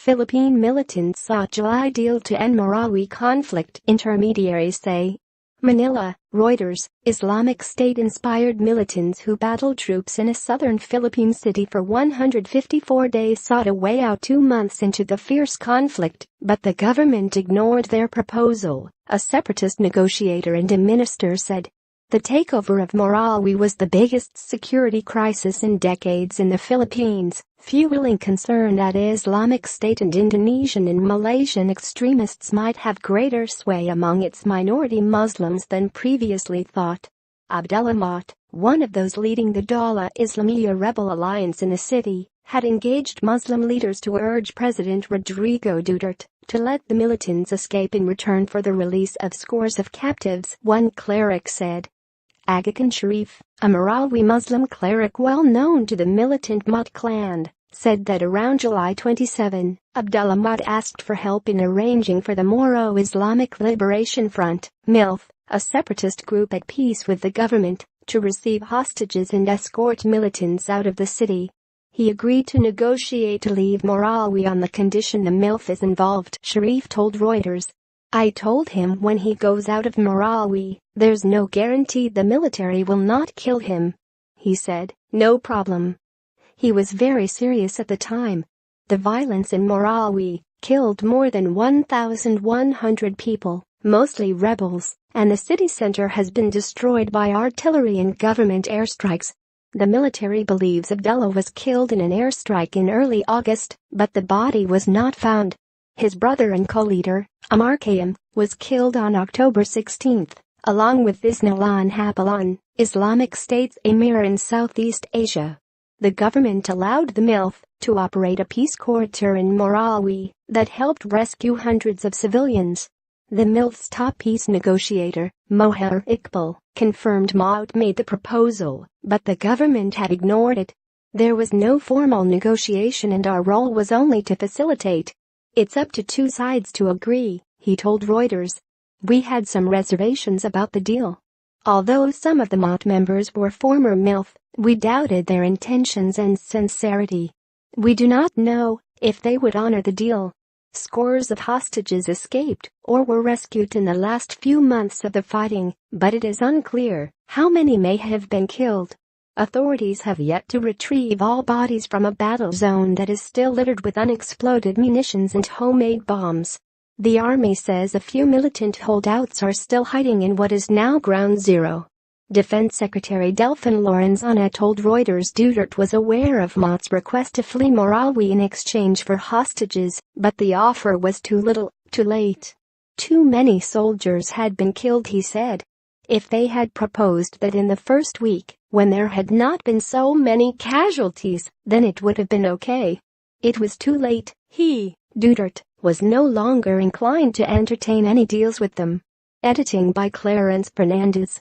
Philippine militants sought July deal to end Marawi conflict, intermediaries say. Manila, Reuters. Islamic State-inspired militants who battled troops in a southern Philippine city for 154 days sought a way out 2 months into the fierce conflict, but the government ignored their proposal, a separatist negotiator and a minister said. The takeover of Marawi was the biggest security crisis in decades in the Philippines, fueling concern that Islamic State and Indonesian and Malaysian extremists might have greater sway among its minority Muslims than previously thought. Abdullah Maute, one of those leading the Dawla Islamiya rebel alliance in the city, had engaged Muslim leaders to urge President Rodrigo Duterte to let the militants escape in return for the release of scores of captives, one cleric said. Aga Sharif, a Marawi Muslim cleric well known to the militant Maute clan, said that around July 27, Abdullah Maute asked for help in arranging for the Moro Islamic Liberation Front, MILF, a separatist group at peace with the government, to receive hostages and escort militants out of the city. He agreed to negotiate to leave Marawi on the condition the MILF is involved, Sharif told Reuters. I told him when he goes out of Marawi, there's no guarantee the military will not kill him. He said, no problem. He was very serious at the time. The violence in Marawi killed more than 1,100 people, mostly rebels, and the city center has been destroyed by artillery and government airstrikes. The military believes Abdullah was killed in an airstrike in early August, but the body was not found. His brother and co-leader, Amar Kayam, was killed on October 16, along with Isnailan Hapalan, Islamic State's emir in Southeast Asia. The government allowed the MILF to operate a peace corps in Marawi that helped rescue hundreds of civilians. The MILF's top peace negotiator, Moher Iqbal, confirmed Maute made the proposal, but the government had ignored it. There was no formal negotiation and our role was only to facilitate. It's up to two sides to agree, he told Reuters. We had some reservations about the deal. Although some of the Maute members were former MILF, we doubted their intentions and sincerity. We do not know if they would honor the deal. Scores of hostages escaped or were rescued in the last few months of the fighting, but it is unclear how many may have been killed. Authorities have yet to retrieve all bodies from a battle zone that is still littered with unexploded munitions and homemade bombs. The army says a few militant holdouts are still hiding in what is now Ground Zero. Defense Secretary Delfin Lorenzana told Reuters Duterte was aware of Maute's request to flee Marawi in exchange for hostages, but the offer was too little, too late. Too many soldiers had been killed, he said. If they had proposed that in the first week, when there had not been so many casualties, then it would have been okay. It was too late. Duterte, was no longer inclined to entertain any deals with them. Editing by Clarence Fernandez.